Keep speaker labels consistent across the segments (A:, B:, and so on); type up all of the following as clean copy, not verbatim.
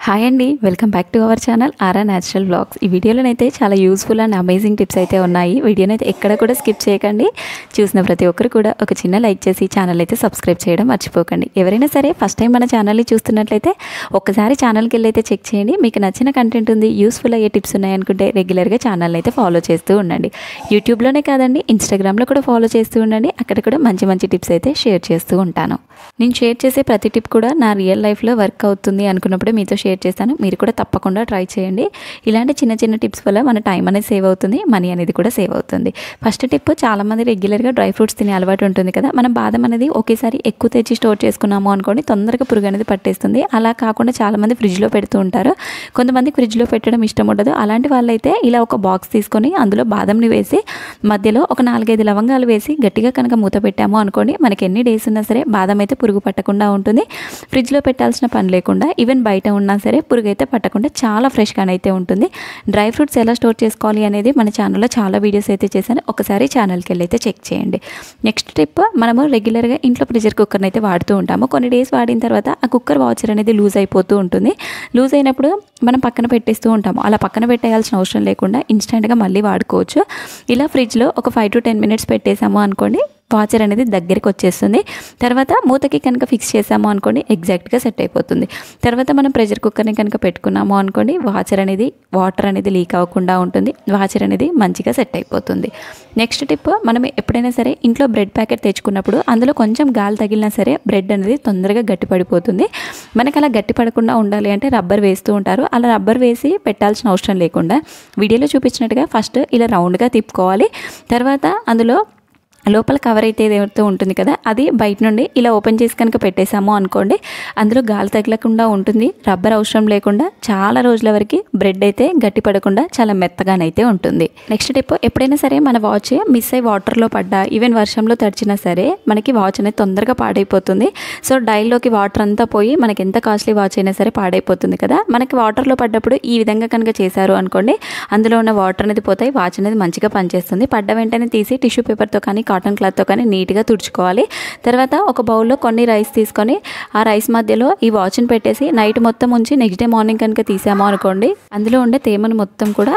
A: Hi అండి, welcome back to our channel R R natural blogs. ఈ వీడియోలోనైతే చాలా యూస్ఫుల్ అండ్ అమేజింగ్ టిప్స్ అయితే ఉన్నాయి. వీడియోనైతే ఎక్కడ కూడా స్కిప్ చేయకండి. చూసిన ప్రతి ఒక్కరు కూడా ఒక చిన్న లైక్ చేసి ఛానల్ అయితే సబ్స్క్రైబ్ చేయడం మర్చిపోకండి. ఎవరైనా సరే ఫస్ట్ టైం మన ఛానల్ని చూస్తున్నట్లయితే ఒక్కసారి ఛానల్కి వెళ్ళి అయితే చెక్ చేయండి. మీకు నచ్చిన కంటెంట్ ఉంది, యూస్ఫుల్ అయ్యే టిప్స్ ఉన్నాయనుకుంటే రెగ్యులర్గా ఛానల్ని అయితే ఫాలో చేస్తూ ఉండండి. యూట్యూబ్లోనే కాదండి, ఇన్స్టాగ్రామ్లో కూడా ఫాలో చేస్తూ ఉండండి. అక్కడ కూడా మంచి మంచి టిప్స్ అయితే షేర్ చేస్తూ ఉంటాను. నేను షేర్ చేసే ప్రతి టిప్ కూడా నా రియల్ లైఫ్లో వర్క్ అవుతుంది అనుకున్నప్పుడు మీతో షేర్ చేస్తాను. మీరు కూడా తప్పకుండా ట్రై చేయండి. ఇలాంటి చిన్న చిన్న టిప్స్ వల్ల మన టైం అనేది సేవ్ అవుతుంది, మనీ అనేది కూడా సేవ్ అవుతుంది. ఫస్ట్ టిప్, చాలామంది రెగ్యులర్గా డ్రై ఫ్రూట్స్ తినే అలవాటు ఉంటుంది కదా. మనం బాదం అనేది ఒకేసారి ఎక్కువ తెచ్చి స్టోర్ చేసుకున్నాము అనుకోండి, తొందరగా పురుగు అనేది పట్టేస్తుంది. అలా కాకుండా చాలామంది ఫ్రిడ్జ్లో పెడుతూ ఉంటారు. కొంతమంది ఫ్రిడ్జ్లో పెట్టడం ఇష్టం ఉండదు. అలాంటి వాళ్ళైతే ఇలా ఒక బాక్స్ తీసుకొని అందులో బాదంని వేసి మధ్యలో ఒక 4-5 లవంగాలు వేసి గట్టిగా కనుక మూత పెట్టాము అనుకోండి, మనకి ఎన్ని డేస్ ఉన్నా సరే బాదం అయితే పురుగు పట్టకుండా ఉంటుంది. ఫ్రిడ్జ్లో పెట్టాల్సిన పని లేకుండా, ఈవెన్ బయట ఉన్నా సరే పురుగు అయితే పట్టకుండా చాలా ఫ్రెష్గానైతే ఉంటుంది. డ్రై ఫ్రూట్స్ ఎలా స్టోర్ చేసుకోవాలి అనేది మన ఛానల్లో చాలా వీడియోస్ అయితే చేశాను. ఒకసారి ఛానల్కి వెళ్ళి అయితే చెక్ చేయండి. నెక్స్ట్ టిప్, మనము రెగ్యులర్గా ఇంట్లో ప్రెషర్ కుక్కర్ని అయితే వాడుతూ ఉంటాము. కొన్ని డేస్ వాడిన తర్వాత ఆ కుక్కర్ వాచర్ అనేది లూజ్ అయిపోతూ ఉంటుంది. లూజ్ అయినప్పుడు మనం పక్కన పెట్టేస్తూ ఉంటాము. అలా పక్కన పెట్టేయాల్సిన అవసరం లేకుండా ఇన్స్టెంట్గా మళ్ళీ వాడుకోవచ్చు. ఇలా ఫ్రిడ్జ్లో ఒక 5 to 10 minutes పెట్టేసాము అనుకోండి, వాచర్ అనేది దగ్గరికి వచ్చేస్తుంది. తర్వాత మూతకి కనుక ఫిక్స్ చేసాము అనుకోండి, ఎగ్జాక్ట్గా సెట్ అయిపోతుంది. తర్వాత మనం ప్రెషర్ కుక్కర్ని కనుక పెట్టుకున్నాము అనుకోండి, వాటర్ అనేది లీక్ అవ్వకుండా ఉంటుంది. వాచర్ అనేది మంచిగా సెట్ అయిపోతుంది. నెక్స్ట్ టిప్, మనం ఎప్పుడైనా సరే ఇంట్లో బ్రెడ్ ప్యాకెట్ తెచ్చుకున్నప్పుడు అందులో కొంచెం గాలి తగిలినా సరే బ్రెడ్ అనేది తొందరగా గట్టిపడిపోతుంది. మనకు అలా గట్టిపడకుండా ఉండాలి అంటే రబ్బర్ వేస్తూ ఉంటారు. అలా రబ్బర్ వేసి పెట్టాల్సిన అవసరం లేకుండా వీడియోలో చూపించినట్టుగా ఫస్ట్ ఇలా రౌండ్గా తిప్పుకోవాలి. తర్వాత అందులో లోపల కవర్ అయితే ఏదైతే ఉంటుంది కదా, అది బయట నుండి ఇలా ఓపెన్ చేసి కనుక పెట్టేసాము అనుకోండి, అందులో గాలి తగలకుండా ఉంటుంది. రబ్బర్ అవసరం లేకుండా చాలా రోజుల వరకు బ్రెడ్ అయితే గట్టి పడకుండా చాలా మెత్తగానైతే ఉంటుంది. నెక్స్ట్ టిప్, ఎప్పుడైనా సరే మన వాచ్ మిస్ అయ్యి వాటర్లో పడ్డా, ఈవెన్ వర్షంలో తడిచినా సరే మనకి వాచ్ అనేది తొందరగా పాడైపోతుంది. సో డైల్లోకి వాటర్ అంతా పోయి మనకి ఎంత కాస్ట్లీ వాచ్ అయినా సరే పాడైపోతుంది కదా. మనకి వాటర్లో పడ్డప్పుడు ఈ విధంగా కనుక చేశారు అనుకోండి, అందులో ఉన్న వాటర్ అనేది పోతాయి, వాచ్ అనేది మంచిగా పనిచేస్తుంది. పడ్డ వెంటనే తీసి టిష్యూ పేపర్తో కానీ కాటన్ క్లాత్తో కానీ నీట్గా తుడుచుకోవాలి. తర్వాత ఒక బౌల్లో కొన్ని రైస్ తీసుకొని ఆ రైస్ మధ్యలో ఈ వాచ్ని పెట్టేసి నైట్ మొత్తం ఉంచి నెక్స్ట్ డే మార్నింగ్ కనుక తీసాము అనుకోండి, అందులో ఉండే తేమను మొత్తం కూడా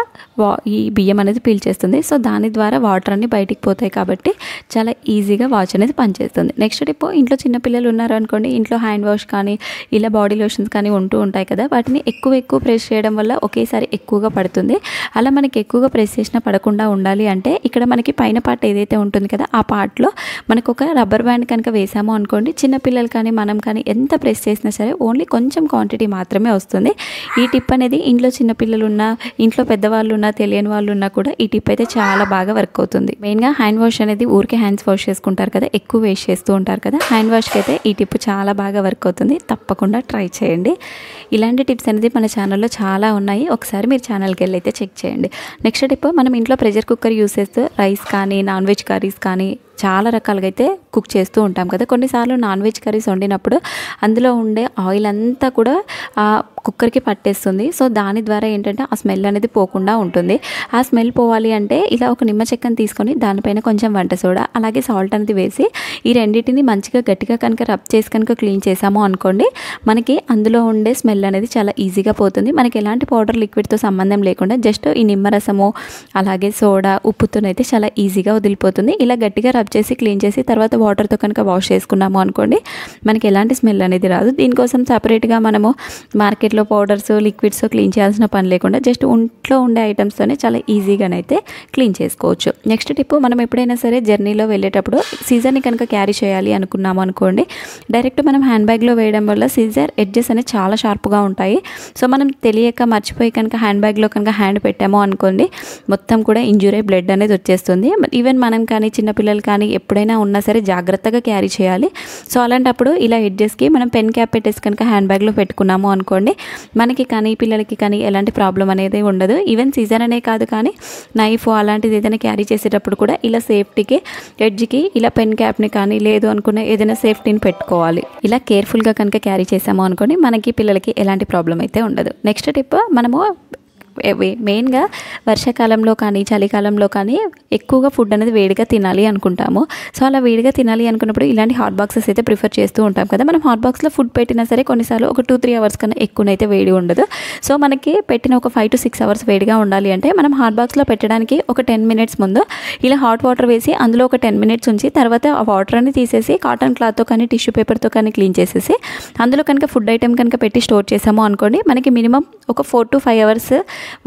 A: ఈ బియ్యం అనేది పీల్చేస్తుంది. సో దాని ద్వారా వాటర్ అన్ని బయటికి పోతాయి కాబట్టి చాలా ఈజీగా వాచ్ అనేది పనిచేస్తుంది. నెక్స్ట్ టిప్, ఇంట్లో చిన్నపిల్లలు ఉన్నారు అనుకోండి, ఇంట్లో హ్యాండ్ వాష్ కానీ ఇలా బాడీ లోషన్స్ కానీ ఉంటూ ఉంటాయి కదా, వాటిని ఎక్కువ ప్రెస్ చేయడం వల్ల ఒకేసారి ఎక్కువగా పడుతుంది. అలా మనకి ఎక్కువగా ప్రెస్ చేసినా పడకుండా ఉండాలి అంటే ఇక్కడ మనకి పైన పార్ట్ ఏదైతే ఉంటుంది కదా, ఆ పార్ట్లో మనకు ఒక రబ్బర్ బ్యాండ్ కనుక వేసాము అనుకోండి, చిన్నపిల్లలు కానీ మనం కానీ ఎంత ప్రెస్ చేసినా సరే ఓన్లీ కొంచెం క్వాంటిటీ మాత్రమే వస్తుంది. ఈ టిప్ అనేది ఇంట్లో చిన్నపిల్లలు ఉన్నా, ఇంట్లో పెద్దవాళ్ళు ఉన్నా, తెలియని వాళ్ళు ఉన్నా కూడా ఈ టిప్ అయితే చాలా బాగా వర్క్ అవుతుంది. మెయిన్గా హ్యాండ్ వాష్ అనేది ఊరికే హ్యాండ్స్ వాష్ చేసుకుంటారు కదా, ఎక్కువ వేస్ట్ చేస్తూ ఉంటారు కదా, హ్యాండ్ వాష్కి అయితే ఈ టిప్ చాలా బాగా వర్క్ అవుతుంది. తప్పకుండా ట్రై చేయండి. ఇలాంటి టిప్స్ అనేది మన ఛానల్లో చాలా ఉన్నాయి. ఒకసారి మీరు ఛానల్కి వెళ్ళి అయితే చెక్ చేయండి. నెక్స్ట్ టిప్, మనం ఇంట్లో ప్రెషర్ కుక్కర్ యూస్ చేస్తూ రైస్ కానీ నాన్ వెజ్ కర్రీస్ కానీ చాలా రకాలుగా అయితే కుక్ చేస్తూ ఉంటాం కదా. కొన్నిసార్లు నాన్ వెజ్ కర్రీస్ వండినప్పుడు అందులో ఉండే ఆయిల్ అంతా కూడా ఆ కుక్కర్కి పట్టేస్తుంది. సో దాని ద్వారా ఏంటంటే ఆ స్మెల్ అనేది పోకుండా ఉంటుంది. ఆ స్మెల్ పోవాలి అంటే ఇలా ఒక నిమ్మ చెక్కను తీసుకొని దానిపైన కొంచెం వంట సోడా అలాగే సాల్ట్ అనేది వేసి ఈ రెండింటిని మంచిగా గట్టిగా కనుక రబ్ చేసి కనుక క్లీన్ చేసాము అనుకోండి, మనకి అందులో ఉండే స్మెల్ అనేది చాలా ఈజీగా పోతుంది. మనకి ఎలాంటి పౌడర్ లిక్విడ్తో సంబంధం లేకుండా జస్ట్ ఈ నిమ్మరసము అలాగే సోడా ఉప్పుతోనైతే చాలా ఈజీగా వదిలిపోతుంది. ఇలా గట్టిగా రబ్ చేసి క్లీన్ చేసి తర్వాత వాటర్తో కనుక వాష్ చేసుకున్నాము అనుకోండి, మనకి ఎలాంటి స్మెల్ అనేది రాదు. దీనికోసం సపరేట్గా మనము మార్కెట్లో పౌడర్స్ లిక్విడ్స్ క్లీన్ చేయాల్సిన పని లేకుండా జస్ట్ ఇంట్లో ఉండే ఐటమ్స్తోనే చాలా ఈజీగానైతే క్లీన్ చేసుకోవచ్చు. నెక్స్ట్ టిప్, మనం ఎప్పుడైనా సరే జర్నీలో వెళ్ళేటప్పుడు సీజర్ని కనుక క్యారీ చేయాలి అనుకున్నాము అనుకోండి, డైరెక్ట్ మనం హ్యాండ్ బ్యాగ్లో వేయడం వల్ల సీజర్ ఎడ్జెస్ అనేవి చాలా షార్ప్గా ఉంటాయి. సో మనం తెలియక మర్చిపోయి కనుక హ్యాండ్ బ్యాగ్లో కనుక హ్యాండ్ పెట్టాము అనుకోండి, మొత్తం కూడా ఇంజూర్ అయ్యి బ్లడ్ అనేది వచ్చేస్తుంది. ఈవెన్ మనం కానీ చిన్నపిల్లలు కానీ ఎప్పుడైనా ఉన్నా సరే జాగ్రత్తగా క్యారీ చేయాలి. సో అలాంటప్పుడు ఇలా ఎడ్జెస్కి మనం పెన్ క్యాప్ పెట్టేసి కనుక హ్యాండ్ బ్యాగ్లో పెట్టుకున్నాము అనుకోండి, మనకి కానీ పిల్లలకి కానీ ఎలాంటి ప్రాబ్లం అనేది ఉండదు. ఈవెన్ సీజన్ అనే కాదు కానీ నైఫ్ అలాంటిది ఏదైనా క్యారీ చేసేటప్పుడు కూడా ఇలా సేఫ్టీకి ఎడ్జ్కి ఇలా పెన్ క్యాప్ని కానీ లేదు అనుకున్న ఏదైనా సేఫ్టీని పెట్టుకోవాలి. ఇలా కేర్ఫుల్గా కనుక క్యారీ చేసాము అనుకోండి, మనకి పిల్లలకి ఎలాంటి ప్రాబ్లం అయితే ఉండదు. నెక్స్ట్ టిప్, మనము మెయిన్గా వర్షాకాలంలో కానీ చలికాలంలో కానీ ఎక్కువగా ఫుడ్ అనేది వేడిగా తినాలి అనుకుంటాము. సో అలా వేడిగా తినాలి అనుకున్నప్పుడు ఇలాంటి హాట్ బాక్సెస్ అయితే ప్రిఫర్ చేస్తూ ఉంటాం కదా. మనం హాట్ బాక్స్లో ఫుడ్ పెట్టినా సరే కొన్నిసార్లు ఒక 2-3 అవర్స్ కన్నా ఎక్కువనైతే వేడి ఉండదు. సో మనకి పెట్టిన ఒక 5 to 6 అవర్స్ వేడిగా ఉండాలి అంటే మనం హాట్ బాక్స్లో పెట్టడానికి ఒక 10 minutes ముందు ఇలా హాట్ వాటర్ వేసి అందులో ఒక 10 minutes ఉంచి తర్వాత ఆ వాటర్ అని తీసేసి కాటన్ క్లాత్తో కానీ టిష్యూ పేపర్తో కానీ క్లీన్ చేసేసి అందులో కనుక ఫుడ్ ఐటెం కనుక పెట్టి స్టోర్ చేసాము అనుకోండి, మనకి మినిమం ఒక 4 to 5 అవర్స్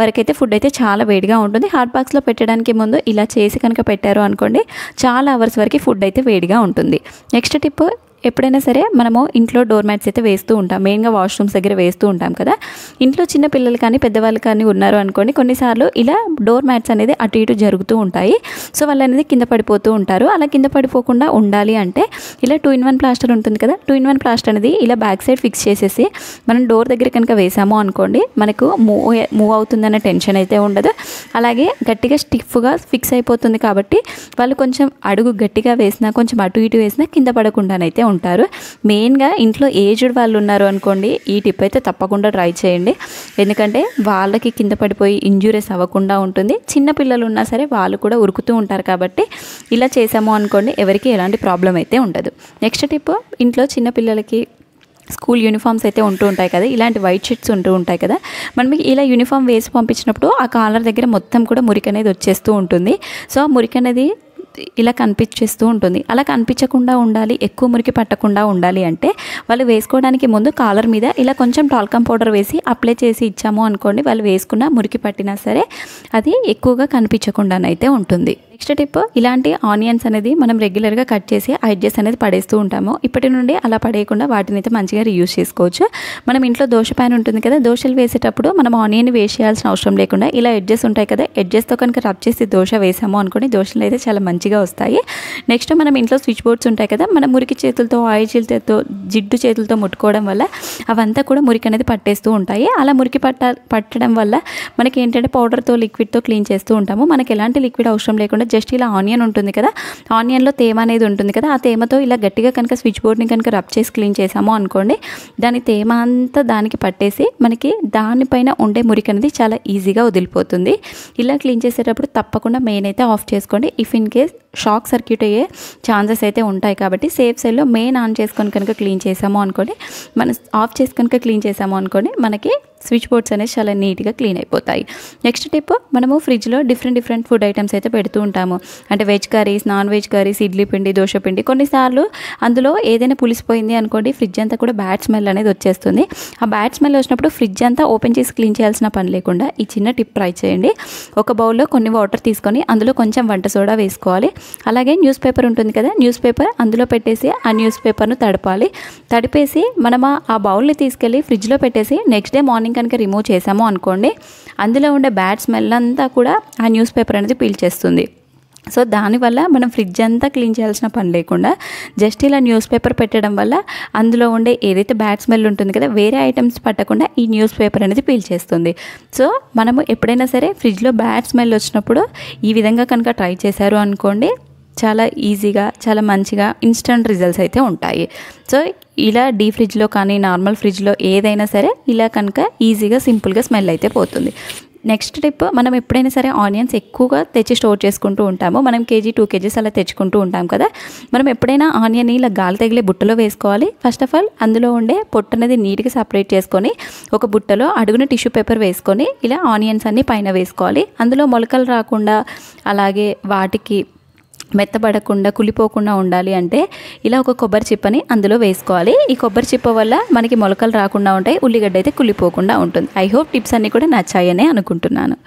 A: వరకైతే ఫుడ్ అయితే చాలా వేడిగా ఉంటుంది. హాట్ బాక్స్లో పెట్టడానికి ముందు ఇలా చేసి కనుక పెట్టారు అనుకోండి, చాలా అవర్స్ వరకు ఫుడ్ అయితే వేడిగా ఉంటుంది. నెక్స్ట్ టిప్, ఎప్పుడైనా సరే మనము ఇంట్లో డోర్ మ్యాట్స్ అయితే వేస్తూ ఉంటాం, మెయిన్గా వాష్రూమ్స్ దగ్గర వేస్తూ ఉంటాం కదా. ఇంట్లో చిన్న పిల్లలు కానీ పెద్దవాళ్ళు కానీ ఉన్నారు అనుకోండి, కొన్నిసార్లు ఇలా డోర్ మ్యాట్స్ అనేది అటు ఇటు జరుగుతూ ఉంటాయి. సో వాళ్ళు అనేది కింద పడిపోతూ ఉంటారు. అలా కింద పడిపోకుండా ఉండాలి అంటే ఇలా 2-in-1 ప్లాస్టర్ ఉంటుంది కదా, 2-in-1 ప్లాస్టర్ అనేది ఇలా బ్యాక్ సైడ్ ఫిక్స్ చేసేసి మనం డోర్ దగ్గర కనుక వేసాము అనుకోండి, మనకు మూవ్ అవుతుందన్న టెన్షన్ అయితే ఉండదు. అలాగే గట్టిగా స్టిఫ్గా ఫిక్స్ అయిపోతుంది కాబట్టి వాళ్ళు కొంచెం అడుగు గట్టిగా వేసినా కొంచెం అటు ఇటు వేసినా కింద పడకుండానైతే ఉంటారు. మెయిన్గా ఇంట్లో ఏజ్డ్ వాళ్ళు ఉన్నారు అనుకోండి, ఈ టిప్ అయితే తప్పకుండా ట్రై చేయండి. ఎందుకంటే వాళ్ళకి కింద పడిపోయి ఇంజూరీస్ అవ్వకుండా ఉంటుంది. చిన్న పిల్లలు ఉన్నా సరే వాళ్ళు కూడా ఉరుకుతూ ఉంటారు కాబట్టి ఇలా చేసాము అనుకోండి, ఎవరికి ఎలాంటి ప్రాబ్లం అయితే ఉండదు. నెక్స్ట్ టిప్, ఇంట్లో చిన్న పిల్లలకి స్కూల్ యూనిఫామ్స్ అయితే ఉంటూ ఉంటాయి కదా, ఇలాంటి వైట్ షర్ట్స్ ఉంటూ ఉంటాయి కదా, మనం ఇలా యూనిఫామ్ వేసి పంపించినప్పుడు ఆ కాలర్ దగ్గర మొత్తం కూడా మురికి అనేది వచ్చేస్తూ ఉంటుంది. సో ఆ మురికి అనేది ఇలా కనిపించేస్తూ ఉంటుంది. అలా కనిపించకుండా ఉండాలి, ఎక్కువ మురికి పట్టకుండా ఉండాలి అంటే వాళ్ళు వేసుకోవడానికి ముందు కాలర్ మీద ఇలా కొంచెం టాల్కమ్ పౌడర్ వేసి అప్లై చేసి ఇచ్చాము అనుకోండి, వాళ్ళు వేసుకున్న మురికి పట్టినా సరే అది ఎక్కువగా కనిపించకుండానైతే ఉంటుంది. నెక్స్ట్ టిప్, ఇలాంటి ఆనియన్స్ అనేది మనం రెగ్యులర్గా కట్ చేసి ఆ ఎడ్జెస్ అనేది పడేస్తూ ఉంటాము. ఇప్పటి నుండి అలా పడేయకుండా వాటిని అయితే మంచిగా రీయూజ్ చేసుకోవచ్చు. మనం ఇంట్లో దోశ ప్యాన్ ఉంటుంది కదా, దోశలు వేసేటప్పుడు మనం ఆనియన్ వేస్ట్ చేయాల్సిన అవసరం లేకుండా ఇలా ఎడ్జెస్ ఉంటాయి కదా, ఎడ్జెస్తో కనుక రబ్ చేసి దోశ వేసాము అనుకోండి, దోశలు అయితే చాలా మంచిగా వస్తాయి. నెక్స్ట్ మనం ఇంట్లో స్విచ్ బోర్డ్స్ ఉంటాయి కదా, మనం మురికి చేతులతో ఆయిల్ చేతులతో జిడ్డు చేతులతో ముట్టుకోవడం వల్ల అవంతా కూడా మురికి అనేది పట్టేస్తూ ఉంటాయి. అలా మురికి పట్టడం వల్ల మనకి ఏంటంటే పౌడర్తో లిక్విడ్తో క్లీన్ చేస్తూ ఉంటాము. మనకి ఎలాంటి లిక్విడ్ అవసరం లేకుండా జస్ట్ ఇలా ఆనియన్ ఉంటుంది కదా, ఆనియన్లో తేమ అనేది ఉంటుంది కదా, ఆ తేమతో ఇలా గట్టిగా కనుక స్విచ్ బోర్డ్ని కనుక రబ్ చేసి క్లీన్ చేసాము అనుకోండి, దాని తేమ అంతా దానికి పట్టేసి మనకి దానిపైన ఉండే మురికి అనేది చాలా ఈజీగా వదిలిపోతుంది. ఇలా క్లీన్ చేసేటప్పుడు తప్పకుండా మెయిన్ అయితే ఆఫ్ చేసుకోండి. If in case shock circuit అయ్యే ఛాన్సెస్ అయితే ఉంటాయి కాబట్టి సేఫ్ సైడ్లో మెయిన్ ఆన్ చేసుకొని కనుక క్లీన్ చేసాము అనుకోండి, మనం ఆఫ్ చేసి కనుక క్లీన్ చేసాము అనుకోండి, మనకి స్విచ్ బోర్డ్స్ అనేవి చాలా నీట్గా క్లీన్ అయిపోతాయి. నెక్స్ట్ టిప్, మనము ఫ్రిడ్జ్లో డిఫరెంట్ ఫుడ్ ఐటమ్స్ అయితే పెడుతూ ఉంటాము. అంటే veg curries, non veg curries, idli పిండి, దోశ పిండి. కొన్నిసార్లు అందులో ఏదైనా పులిసిపోయింది అనుకోండి, ఫ్రిడ్జ్ అంతా కూడా బ్యాడ్ స్మెల్ అనేది వచ్చేస్తుంది. ఆ బ్యాడ్ స్మెల్ వచ్చినప్పుడు ఫ్రిడ్జ్ అంతా ఓపెన్ చేసి క్లీన్ చేయాల్సిన పని లేకుండా ఈ చిన్న టిప్ ట్రై చేయండి. ఒక బౌల్లో కొన్ని వాటర్ తీసుకొని అందులో కొంచెం వంట సోడా వేసుకోవాలి. అలాగే న్యూస్ పేపర్ ఉంటుంది కదా, న్యూస్ పేపర్ అందులో పెట్టేసి ఆ న్యూస్ పేపర్ను తడిపేసి మనం ఆ బౌల్ని తీసుకెళ్ళి ఫ్రిడ్జ్లో పెట్టేసి నెక్స్ట్ డే మార్నింగ్ కనుక రిమూవ్ చేసాము అనుకోండి, అందులో ఉండే బ్యాడ్ స్మెల్ అంతా కూడా ఆ న్యూస్ పేపర్ అనేది పీల్చేస్తుంది. సో దానివల్ల మనం ఫ్రిడ్జ్ అంతా క్లీన్ చేయాల్సిన పని లేకుండా జస్ట్ ఇలా న్యూస్ పేపర్ పెట్టడం వల్ల అందులో ఉండే ఏదైతే బ్యాడ్ స్మెల్ ఉంటుంది కదా, వేరే ఐటమ్స్ పట్టకుండా ఈ న్యూస్ పేపర్ అనేది పీల్చేస్తుంది. సో మనము ఎప్పుడైనా సరే ఫ్రిడ్జ్లో బ్యాడ్ స్మెల్ వచ్చినప్పుడు ఈ విధంగా కనుక ట్రై చేశారు అనుకోండి, చాలా ఈజీగా చాలా మంచిగా ఇన్స్టంట్ రిజల్ట్స్ అయితే ఉంటాయి. సో ఇలా డీ ఫ్రిడ్జ్లో కానీ నార్మల్ ఫ్రిడ్జ్లో ఏదైనా సరే ఇలా కనుక ఈజీగా సింపుల్గా స్మెల్ అయితే పోతుంది. నెక్స్ట్ టిప్, మనం ఎప్పుడైనా సరే ఆనియన్స్ ఎక్కువగా తెచ్చి స్టోర్ చేసుకుంటూ ఉంటాము. మనం 1-2 kgs అలా తెచ్చుకుంటూ ఉంటాం కదా, మనం ఎప్పుడైనా ఆనియన్ ఇలా గాలి తగిలే బుట్టలో వేసుకోవాలి. ఫస్ట్ ఆఫ్ ఆల్ అందులో ఉండే పొట్టు అనేది నీట్గా సపరేట్ చేసుకొని ఒక బుట్టలో అడుగున టిష్యూ పేపర్ వేసుకొని ఇలా ఆనియన్స్ అన్నీ పైన వేసుకోవాలి. అందులో మొలకలు రాకుండా అలాగే వాటికి మెత్తబడకుండా కులిపోకుండా ఉండాలి అంటే ఇలా ఒక కొబ్బరి చిప్పని అందులో వేసుకోవాలి. ఈ కొబ్బరి చిప్ప వల్ల మనకి మొలకలు రాకుండా ఉంటాయి, ఉల్లిగడ్డ అయితే కులిపోకుండా ఉంటుంది. ఐ హోప్ టిప్స్ అన్నీ కూడా నచ్చాయనే అనుకుంటున్నాను.